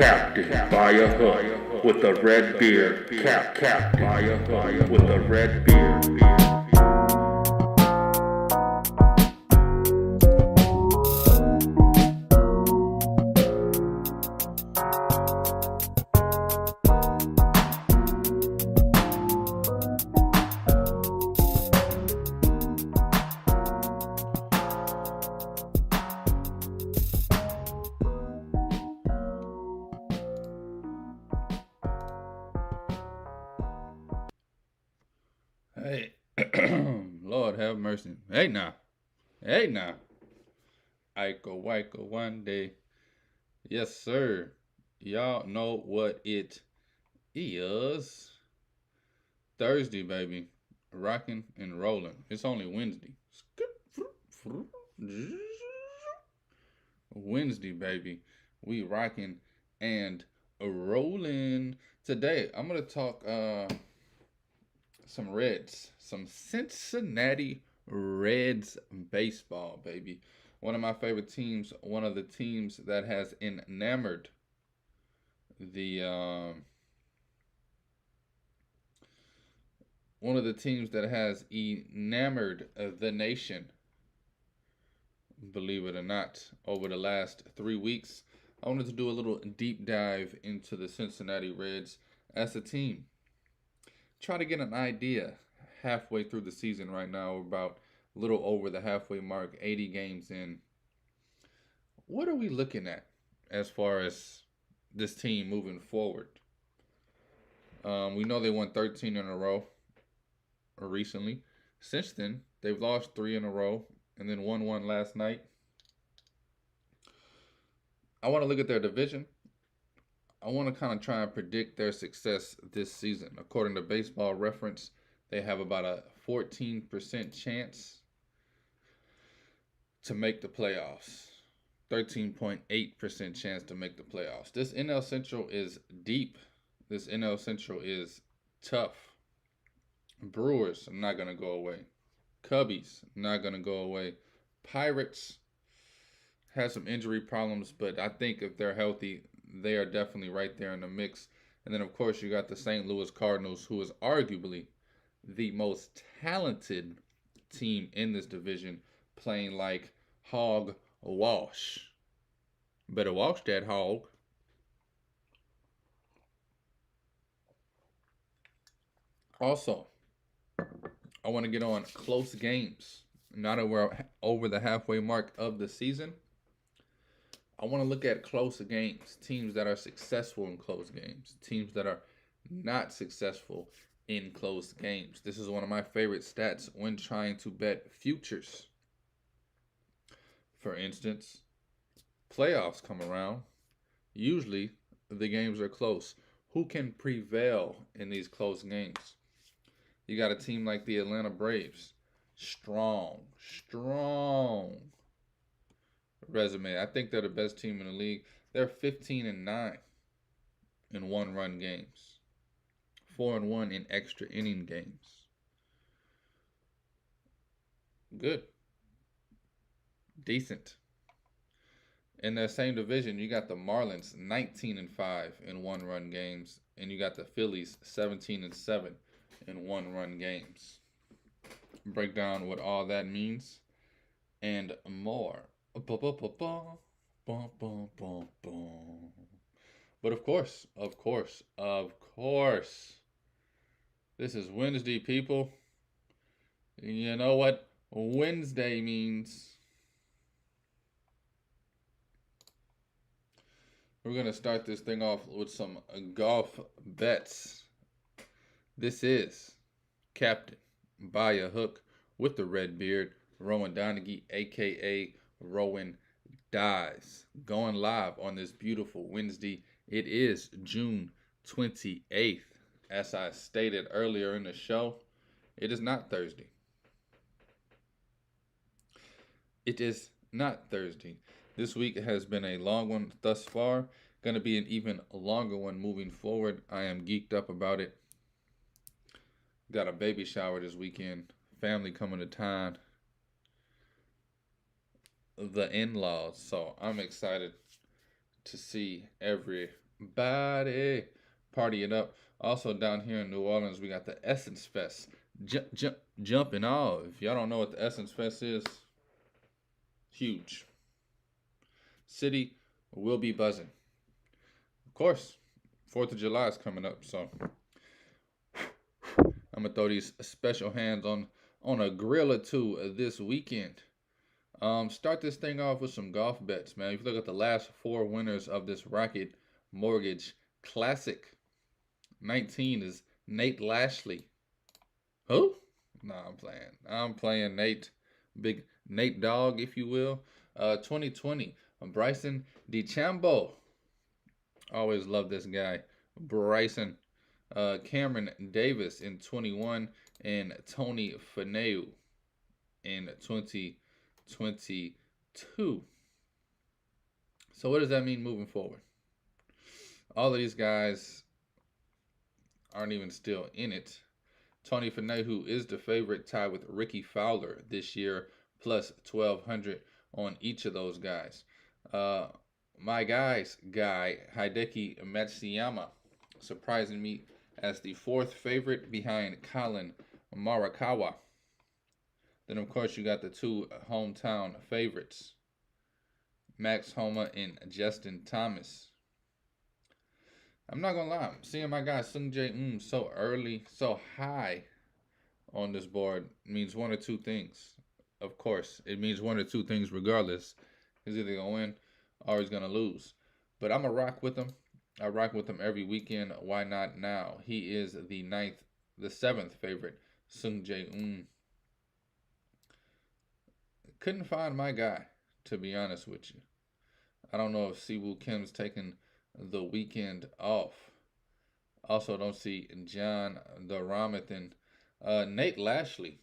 captain by a hook with a red beard. Captain by a hook with a red beard. Hey, Lord have mercy. Hey now. Hey now. Iko Waiko one day. Yes, sir. Y'all know what it is. Thursday, baby. Rocking and rolling. It's only Wednesday. Wednesday, baby. We rocking and rolling. Today, I'm gonna talk some Reds, some Cincinnati Reds baseball, baby. One of my favorite teams, one of the teams that has enamored the one of the teams that has enamored the nation, believe it or not, over the last 3 weeks. I wanted to do a little deep dive into the Cincinnati Reds as a team. Try to get an idea halfway through the season right now, about a little over the halfway mark, 80 games in. What are we looking at as far as this team moving forward? We know they won 13 in a row recently. Since then, they've lost 3 in a row and then won one last night. I want to look at their division. I want to kind of try and predict their success this season. According to Baseball Reference, they have about a 14% chance to make the playoffs. 13.8% chance to make the playoffs. This NL Central is deep. This NL Central is tough. Brewers are not going to go away. Cubbies not going to go away. Pirates have some injury problems, but I think if they're healthy, they are definitely right there in the mix. And then, of course, you got the St. Louis Cardinals, who is arguably the most talented team in this division, playing like hog wash. Better wash that hog. Also, I want to get on close games. Now that we're over the halfway mark of the season, I want to look at close games, teams that are successful in close games, teams that are not successful in close games. This is one of my favorite stats when trying to bet futures. For instance, playoffs come around. Usually, the games are close. Who can prevail in these close games? You got a team like the Atlanta Braves. Strong resume. I think they're the best team in the league. They're 15-9 in one-run games, 4-1 in extra inning games. Good, decent. In that same division, you got the Marlins 19-5 in one-run games, and you got the Phillies 17-7 in one-run games. Break down what all that means and more. But of course, this is Wednesday, people. You know what Wednesday means. We're going to start this thing off with some golf bets. This is Captain by a hook with the red beard, Rowan Donaghy, a.k.a. Rowan Dies, going live on this beautiful Wednesday. It is June 28th. As I stated earlier in the show, it is not Thursday. It is not Thursday. This week has been a long one thus far. Going to be an even longer one moving forward. I am geeked up about it. Got a baby shower this weekend. Family coming to town. The in-laws. So I'm excited to see everybody Body. Party it up. Also down here in New Orleans, we got the Essence Fest. Jumping off. If y'all don't know what the Essence Fest is, huge. City will be buzzing. Of course, 4th of July is coming up, so I'm gonna throw these special hands on a grill or two this weekend. Start this thing off with some golf bets, man. If you look at the last 4 winners of this Rocket Mortgage Classic, 19 is Nate Lashley. Who? Nah, I'm playing Nate, big Nate Dogg, if you will. 2020, Bryson DeChambeau. Always love this guy, Bryson. Cameron Davis in 21, and Tony Finau in 2022. So what does that mean moving forward? All of these guys aren't even still in it. Tony Finau, who is the favorite, tied with Ricky Fowler this year, plus 1,200 on each of those guys. My guys guy, Hideki Matsuyama, surprising me as the 4th favorite behind Colin Morikawa. Then, of course, you got the 2 hometown favorites, Max Homa and Justin Thomas. I'm not going to lie, seeing my guy Sungjae so early, so high on this board means one or two things. Of course, it means one or two things regardless. He's either going to win or he's going to lose. But I'm going to rock with him. I rock with him every weekend. Why not now? He is the 7th favorite, Sungjae. Couldn't find my guy, to be honest with you. I don't know if Siwoo Kim's taking the weekend off. Also, don't see John the Ramathan. Nate Lashley,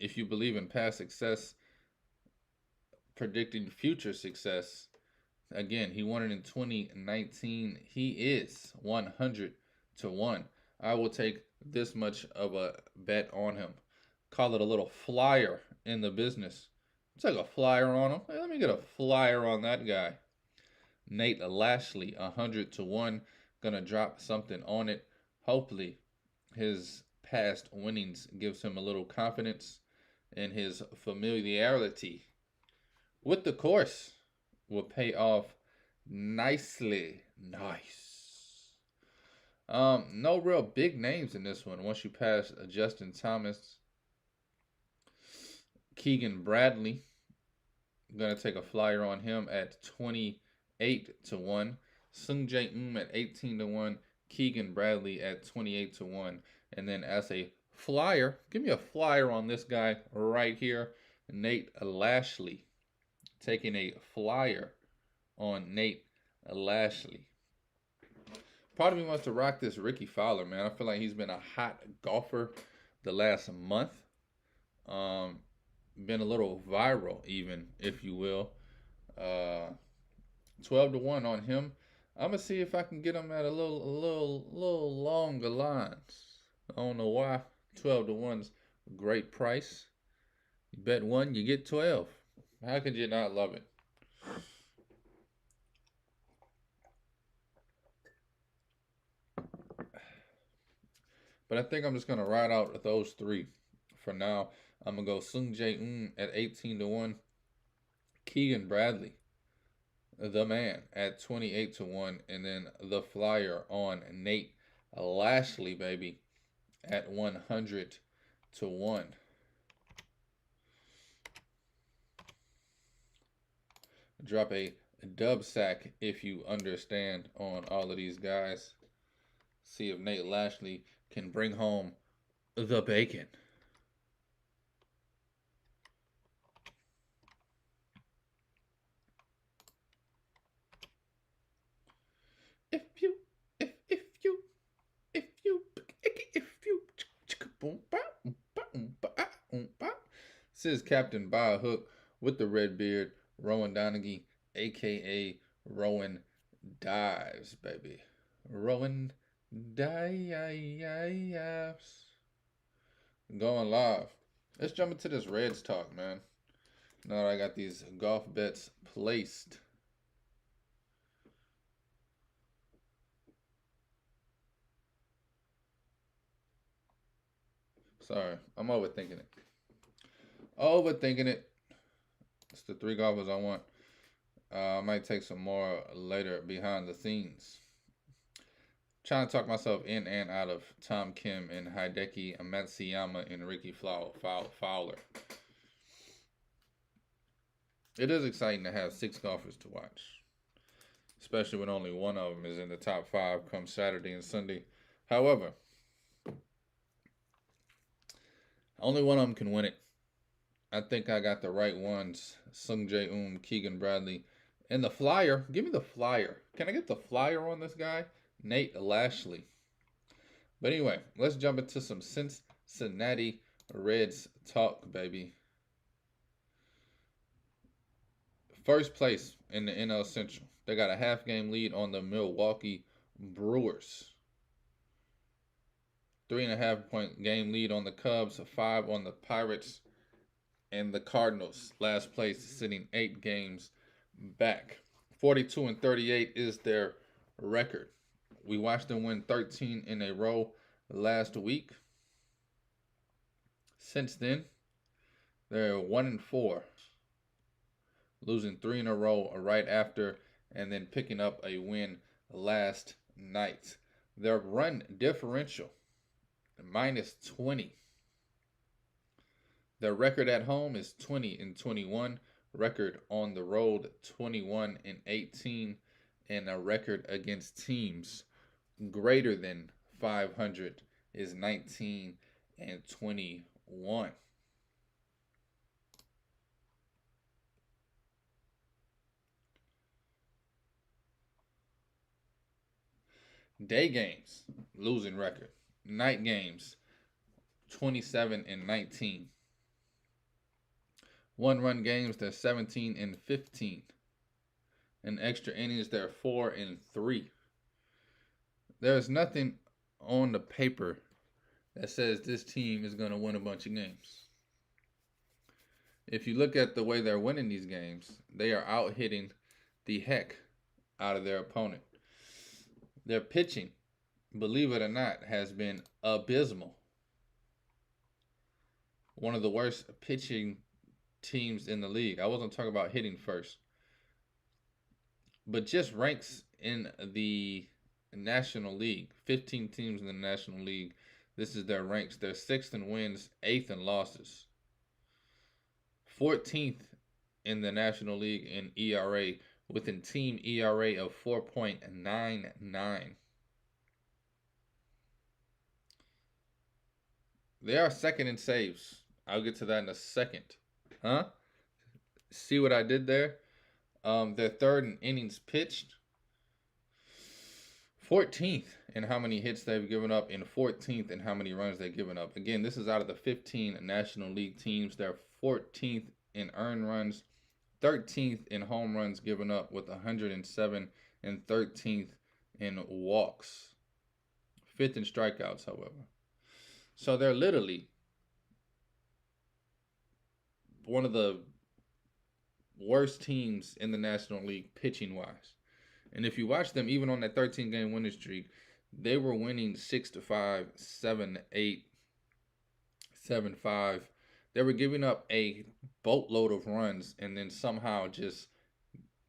if you believe in past success, predicting future success, again, he won it in 2019. He is 100 to 1. I will take this much of a bet on him. Call it a little flyer in the business. Take a flyer on him. Hey, let me get a flyer on that guy. Nate Lashley, 100 to 1. Gonna drop something on it. Hopefully, his past winnings gives him a little confidence, and his familiarity with the course will pay off nicely. Nice. No real big names in this one. Once you pass Justin Thomas, Keegan Bradley, I'm gonna take a flyer on him at 28 to 1. Sungjae at 18 to 1. Keegan Bradley at 28 to 1. And then as a flyer, give me a flyer on this guy right here, Nate Lashley. Taking a flyer on Nate Lashley. Part of me wants to rock this Ricky Fowler, man. I feel like he's been a hot golfer the last month. Been a little viral even, if you will. 12 to 1 on him. I'm gonna see if I can get him at a little longer lines. I don't know why. 12 to 1's a great price. You bet 1, you get 12. How could you not love it? But I think I'm just gonna ride out with those 3 for now. I'm gonna go Sungjae at 18 to 1. Keegan Bradley, the man, at 28 to 1, and then the flyer on Nate Lashley, baby, at 100 to 1. Drop a dub sack if you understand on all of these guys. See if Nate Lashley can bring home the bacon. This is Captain By a Hook with the red beard, Rowan Donaghy, aka Rowan Dives, baby. Rowan Dives. Going live. Let's jump into this Reds talk, man. Now that I got these golf bets placed. Sorry, I'm overthinking it. Overthinking it. It's the 3 golfers I want. I might take some more later behind the scenes. Trying to talk myself in and out of Tom Kim and Hideki Matsuyama and Ricky Fowler. It is exciting to have 6 golfers to watch, especially when only one of them is in the top 5 come Saturday and Sunday. However, only one of them can win it. I think I got the right ones. Sung Jae Keegan Bradley, and the flyer. Give me the flyer. Can I get the flyer on this guy? Nate Lashley. But anyway, let's jump into some Cincinnati Reds talk, baby. First place in the NL Central. They got a half-game lead on the Milwaukee Brewers. 3.5-point game lead on the Cubs. 5 on the Pirates. And the Cardinals, last place, sitting 8 games back. 42-38 is their record. We watched them win 13 in a row last week. Since then, they're 1-4, losing 3 in a row right after, and then picking up a win last night. Their run differential, -20. Their record at home is 20-21. Record on the road, 21-18. And a record against teams greater than 500 is 19-21. Day games, losing record. Night games, 27-19. 1-run games, they're 17-15. And extra innings, they're 4-3. There's nothing on the paper that says this team is going to win a bunch of games. If you look at the way they're winning these games, they are out hitting the heck out of their opponent. Their pitching, believe it or not, has been abysmal. One of the worst pitching teams in the league. I wasn't talking about hitting first, but just ranks in the National League. 15 teams in the National League. This is their ranks. They're 6th in wins, 8th in losses. 14th in the National League in ERA, with a team ERA of 4.99. They are 2nd in saves. I'll get to that in a second. Huh? See what I did there? They're 3rd in innings pitched. 14th in how many hits they've given up, and 14th in how many runs they've given up. Again, this is out of the 15 National League teams. They're 14th in earned runs, 13th in home runs given up with 107, and 13th in walks. 5th in strikeouts, however. So they're literally one of the worst teams in the National League pitching-wise. And if you watch them, even on that 13-game winning streak, they were winning 6-5, 7-8, 7-5. They were giving up a boatload of runs and then somehow just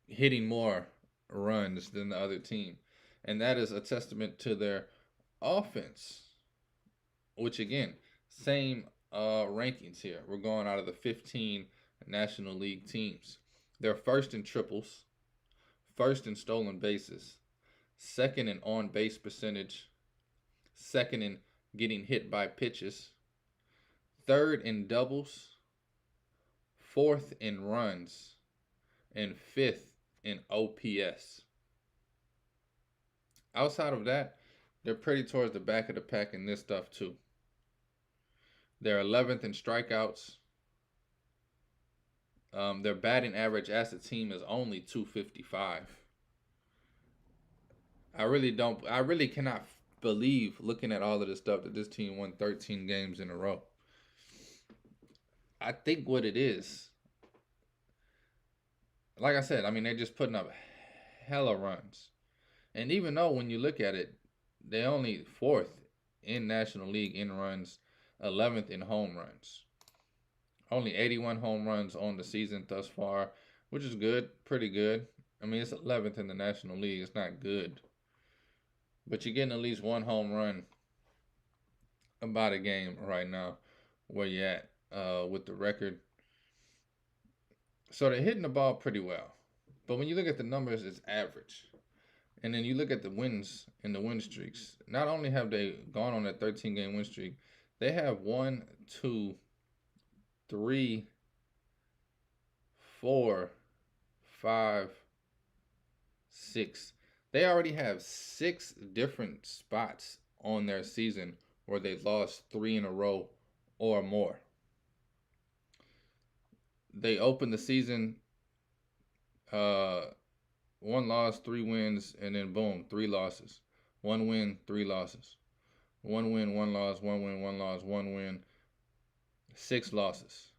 hitting more runs than the other team. And that is a testament to their offense, which, again, same rankings here. We're going out of the 15 National League teams. They're 1st in triples, 1st in stolen bases, 2nd in on-base percentage, 2nd in getting hit by pitches, 3rd in doubles, 4th in runs, and 5th in OPS. Outside of that, they're pretty towards the back of the pack in this stuff too. They're 11th in strikeouts. Their batting average as a team is only .255. I really cannot believe, looking at all of this stuff, that this team won 13 games in a row. I think what it is, like I said, I mean, they're just putting up hella runs. And even though when you look at it, they're only 4th in National League in runs, 11th in home runs. Only 81 home runs on the season thus far, which is good, pretty good. I mean, it's 11th in the National League. It's not good. But you're getting at least one home run about a game right now where you're at with the record. So they're hitting the ball pretty well. But when you look at the numbers, it's average. And then you look at the wins and the win streaks. Not only have they gone on a 13-game win streak, they have 1, 2, 3, 4, 5, 6. They already have 6 different spots on their season where they lost 3 in a row or more. They opened the season 1 loss, 3 wins, and then boom, 3 losses. 1 win, 3 losses. 1 win, 1 loss, 1 win, 1 loss, 1 win, 6 losses.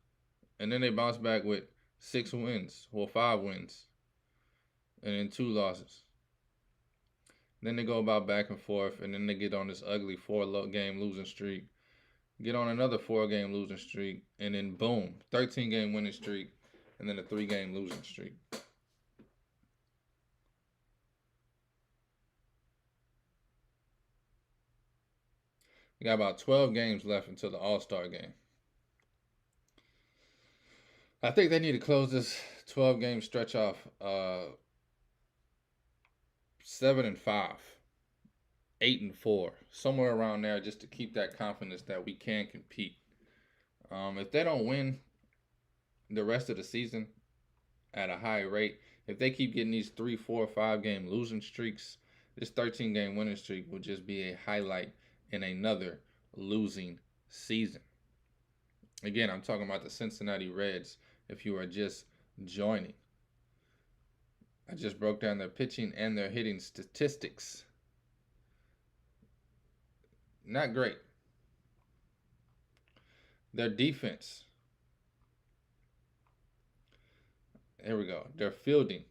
And then they bounce back with 6 wins, well, 5 wins, and then 2 losses. Then they go about back and forth, and then they get on this ugly 4-game losing streak, get on another 4-game losing streak, and then boom, 13-game winning streak, and then a 3-game losing streak. We got about 12 games left until the All-Star game. I think they need to close this 12-game stretch off 7-5, 8-4, somewhere around there, just to keep that confidence that we can compete. If they don't win the rest of the season at a high rate, if they keep getting these 3, 4, 5-game losing streaks, this 13-game winning streak will just be a highlight in another losing season. Again, I'm talking about the Cincinnati Reds. If you are just joining, I just broke down their pitching and their hitting statistics. Not great. Their defense. Here we go. Their fielding.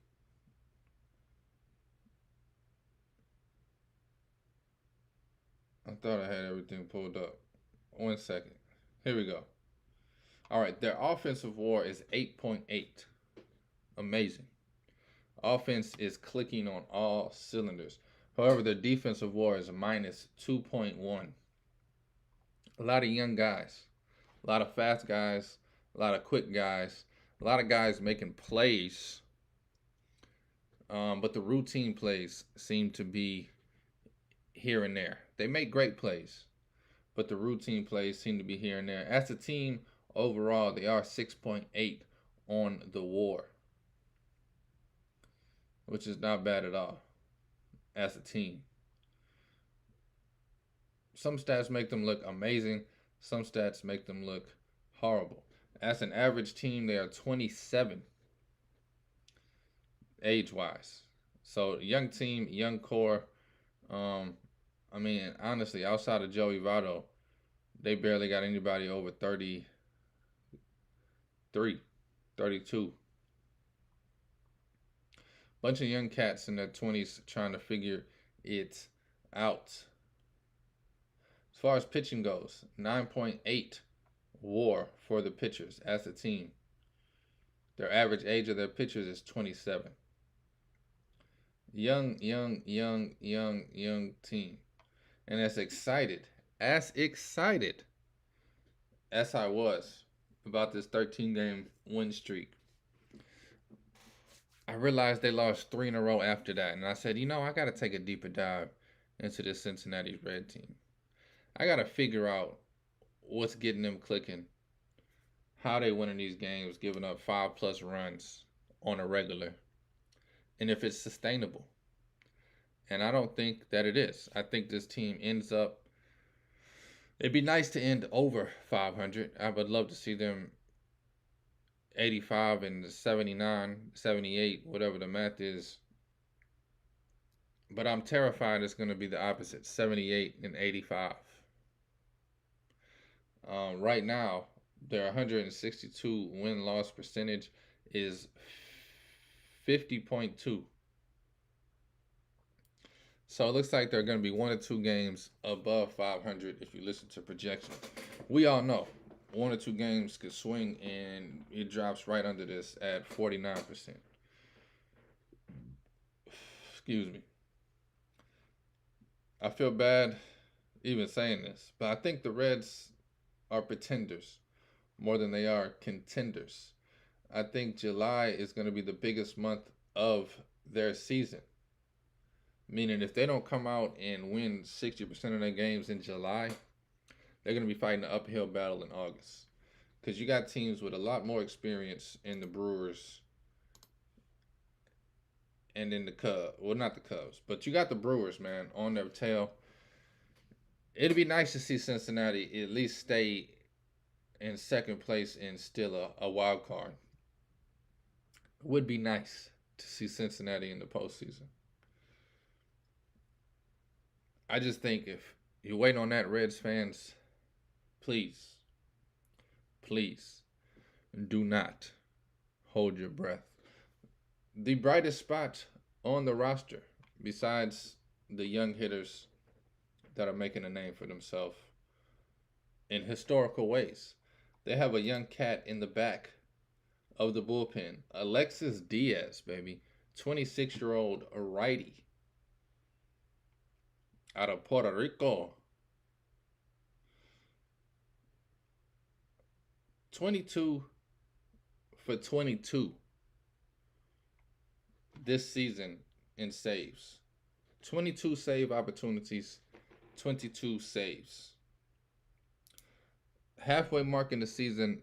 I thought I had everything pulled up. 1 second. Here we go. All right, their offensive WAR is 8.8. Amazing. Offense is clicking on all cylinders. However, their defensive WAR is minus 2.1. A lot of young guys, a lot of fast guys, a lot of quick guys, a lot of guys making plays. But the routine plays seem to be here and there. They make great plays, but the routine plays seem to be here and there. As a team, overall, they are 6.8 on the WAR, which is not bad at all as a team. Some stats make them look amazing. Some stats make them look horrible. As an average team, they are 27 age-wise. So young team, young core. I mean, honestly, outside of Joey Votto, they barely got anybody over 33, 32. Bunch of young cats in their 20s trying to figure it out. As far as pitching goes, 9.8 WAR for the pitchers as a team. Their average age of their pitchers is 27. Young team. And as excited as I was about this 13-game win streak, I realized they lost 3 in a row after that. And I said, I got to take a deeper dive into this Cincinnati Red team. I got to figure out what's getting them clicking, how they winning these games, giving up 5+ runs on a regular, and if it's sustainable. And I don't think that it is. I think this team ends up, it'd be nice to end over 500. I would love to see them 85 and 79, 78, whatever the math is. But I'm terrified it's going to be the opposite, 78 and 85. Right now, their 162 win-loss percentage is 50.2. So it looks like they're going to be 1 or 2 games above 500 if you listen to projections. We all know 1 or 2 games could swing and it drops right under this at 49%. Excuse me. I feel bad even saying this, but I think the Reds are pretenders more than they are contenders. I think July is going to be the biggest month of their season. Meaning, if they don't come out and win 60% of their games in July, they're going to be fighting an uphill battle in August. Because you got teams with a lot more experience in the Brewers and in the Cubs. Well, not the Cubs, but you got the Brewers, man, on their tail. It'd be nice to see Cincinnati at least stay in second place and still a wild card. It would be nice to see Cincinnati in the postseason. I just think if you're waiting on that, Reds fans, please do not hold your breath. The brightest spot on the roster, besides the young hitters that are making a name for themselves in historical ways, they have a young cat in the back of the bullpen. Alexis Diaz, baby. 26-year-old righty out of Puerto Rico. 22 for 22 this season in saves. 22 save opportunities, 22 saves. Halfway mark in the season,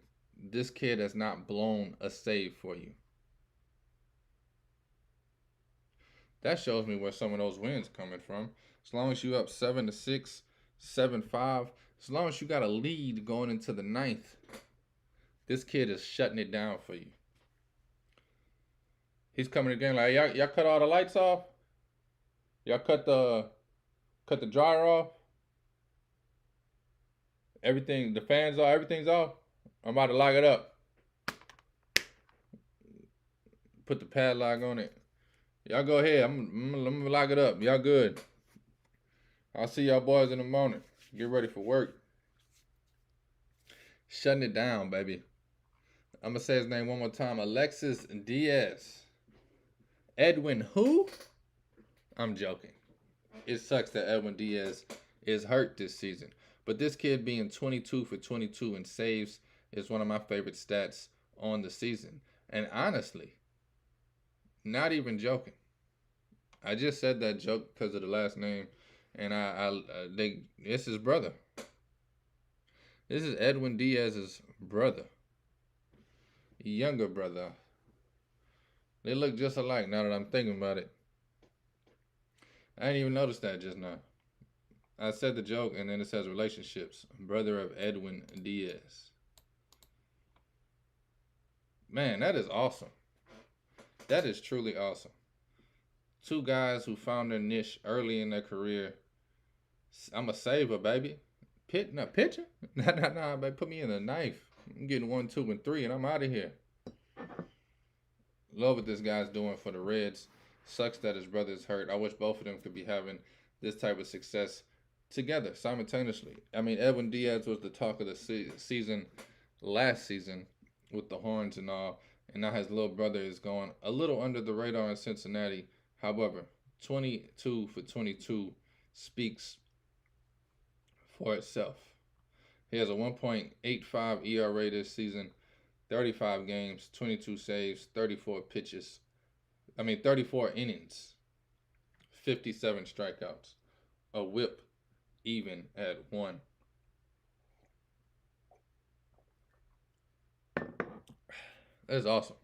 this kid has not blown a save for you. That shows me where some of those wins coming from. As long as you up 7-6, 7-5, as long as you got a lead going into the ninth, this kid is shutting it down for you. He's coming again like, y'all cut all the lights off? Y'all cut the dryer off? Everything, the fans off, everything's off? I'm about to lock it up. Put the padlock on it. Y'all go ahead. I'm gonna lock it up. Y'all good. I'll see y'all boys in the morning. Get ready for work. Shutting it down, baby. I'm gonna say his name one more time. Alexis Diaz. Edwin who? I'm joking. It sucks that Edwin Diaz is hurt this season. But this kid being 22 for 22 in saves is one of my favorite stats on the season. And honestly, not even joking. I just said that joke because of the last name, and it's his brother. This is Edwin Diaz's brother, younger brother. They look just alike now that I'm thinking about it. I didn't even notice that just now. I said the joke, and then it says relationships. Brother of Edwin Diaz. Man, that is awesome. That is truly awesome. Two guys who found their niche early in their career. I'm a saver, baby. Pitching? Nah, baby. Put me in a knife. I'm getting 1, 2, and 3, and I'm out of here. Love what this guy's doing for the Reds. Sucks that his brother's hurt. I wish both of them could be having this type of success together, simultaneously. I mean, Edwin Diaz was the talk of the season last season with the horns and all, and now his little brother is going a little under the radar in Cincinnati. However, 22 for 22 speaks for itself. He has a 1.85 ERA this season, 35 games, 22 saves, 34 innings, 57 strikeouts, a whip even at 1. That is awesome.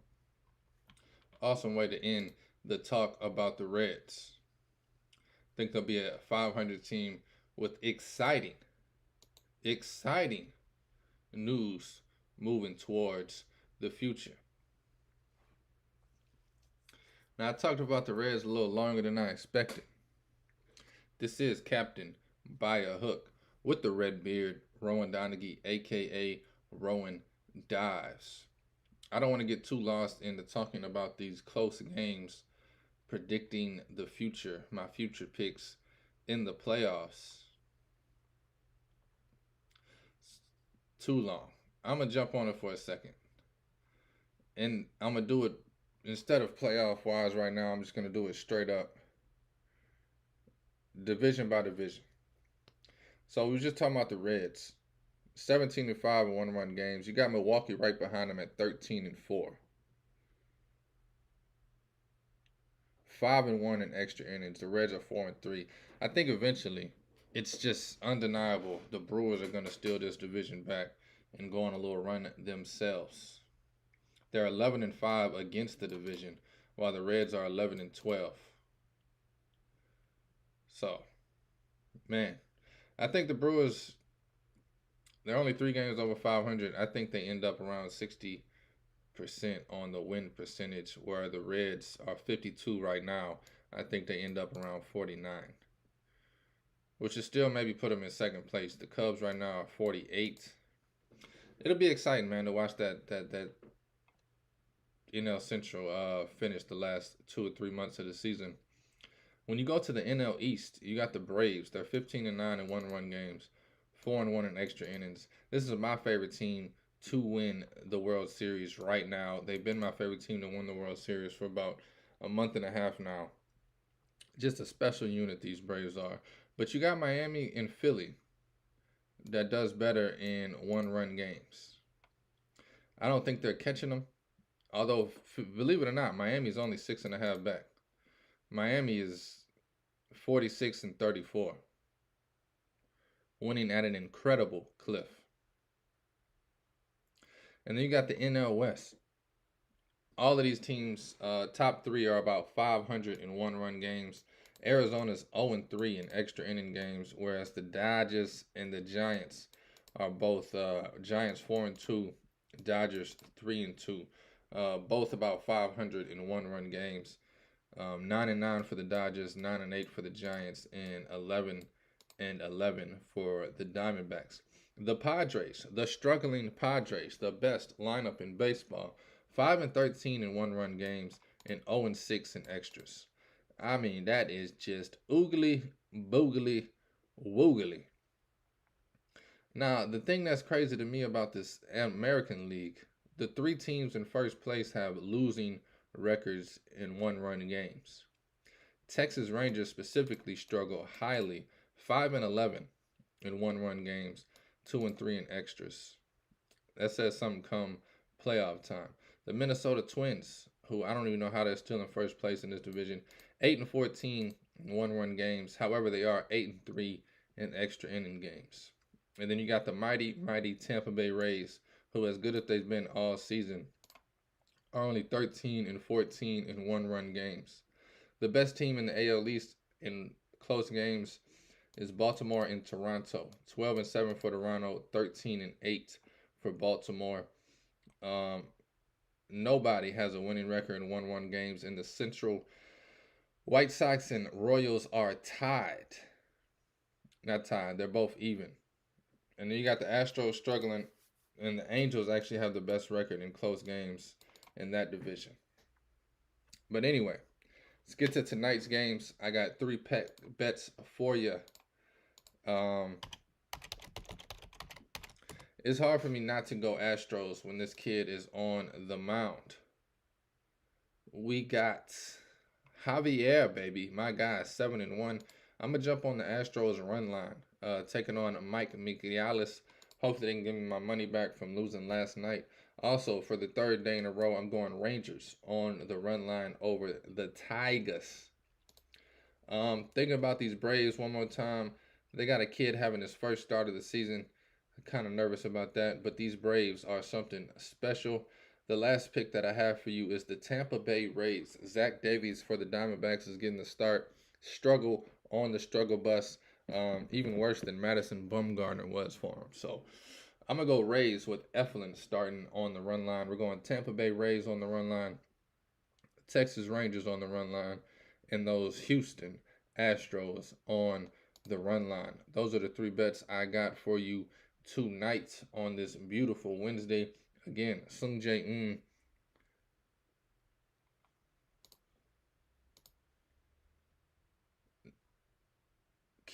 Awesome way to end the talk about the Reds. I think they'll be a 500 team with exciting news moving towards the future. Now, I talked about the Reds a little longer than I expected. This is Captain By a Hook with the red beard, Rowan Donaghy, a.k.a. Rowan Dives. I don't want to get too lost into talking about these close games predicting the future, my future picks in the playoffs. Too long. I'm going to jump on it for a second. And I'm going to do it instead of playoff wise right now. I'm just going to do it straight up, division by division. So we were just talking about the Reds. 17-5 in one-run games. You got Milwaukee right behind them at 13-4. 5-1 in extra innings. The Reds are 4-3. I think eventually it's just undeniable the Brewers are going to steal this division back and go on a little run themselves. They're 11-5 against the division, while the Reds are 11-12. So, man, I think the Brewers, they're only 3 games over 500. I think they end up around 60% on the win percentage, where the Reds are 52 right now. I think they end up around 49, which is still maybe put them in second place. The Cubs right now are 48. It'll be exciting, man, to watch that NL Central finish the last 2 or 3 months of the season. When you go to the NL East, you got the Braves. They're 15-9 in one-run games, 4-1 in extra innings. This is my favorite team to win the World Series right now. They've been my favorite team to win the World Series for about a month and a half now. Just a special unit these Braves are. But you got Miami and Philly that does better in one-run games. I don't think they're catching them. Although, believe it or not, Miami is only 6.5 back. Miami is 46-34, winning at an incredible clip. And then you got the NL West. All of these teams, top 3 are about 500 in one-run games. Arizona's 0-3 in extra inning games, whereas the Dodgers and the Giants are both Giants 4-2, Dodgers 3-2, both about 500 in one-run games. 9-9 for the Dodgers, 9-8 for the Giants, and 11-11 for the Diamondbacks. The Padres, the struggling Padres, the best lineup in baseball, 5-13 in one-run games and 0-6 in extras. I mean, that is just oogly, boogly, woogly. Now, the thing that's crazy to me about this American League, the 3 teams in first place have losing records in one-run games. Texas Rangers specifically struggle highly, 5-11 in one-run games, 2-3 in extras. That says something come playoff time. The Minnesota Twins, who I don't even know how they're still in first place in this division, 8-14 in one-run games. However, they are 8-3 in extra inning games. And then you got the mighty, mighty Tampa Bay Rays, who, as good as they've been all season, are only 13-14 in one-run games. The best team in the AL East in close games is Baltimore and Toronto. 12-7 for Toronto, 13-8 for Baltimore. Nobody has a winning record in one-run games in the Central. White Sox and Royals are tied. Not tied, they're both even. And then you got the Astros struggling, and the Angels actually have the best record in close games in that division. But anyway, let's get to tonight's games. I got 3 bets for you. It's hard for me not to go Astros when this kid is on the mound. We got Javier, baby. My guy, 7-1. I'm going to jump on the Astros run line, taking on Mike Michaelis. Hopefully they can give me my money back from losing last night. Also, for the 3rd day in a row, I'm going Rangers on the run line over the Tigers. Thinking about these Braves one more time. They got a kid having his first start of the season. I'm kind of nervous about that, but these Braves are something special. The last pick that I have for you is the Tampa Bay Rays. Zach Davies for the Diamondbacks is getting the start. Struggle on the struggle bus. Even worse than Madison Bumgarner was for him. So I'm going to go Rays with Eflin starting on the run line. We're going Tampa Bay Rays on the run line, Texas Rangers on the run line, and those Houston Astros on the run line. Those are the 3 bets I got for you tonight on this beautiful Wednesday. Again, Sung Jae-un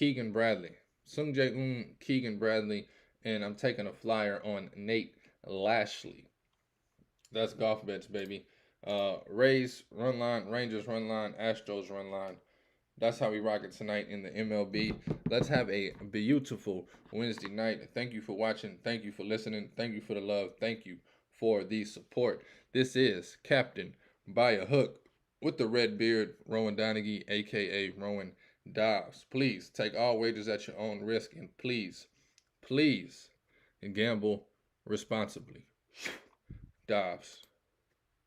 Keegan Bradley. Sung Jae-un, Keegan Bradley, and I'm taking a flyer on Nate Lashley. That's golf bets, baby. Rays run line, Rangers run line, Astros run line. That's how we rock it tonight in the MLB. Let's have a beautiful Wednesday night. Thank you for watching. Thank you for listening. Thank you for the love. Thank you for the support. This is Captain by a Hook with the red beard, Rowan Donaghy, a.k.a. Rowan Dobbs. Please take all wagers at your own risk, and please gamble responsibly. Dobbs.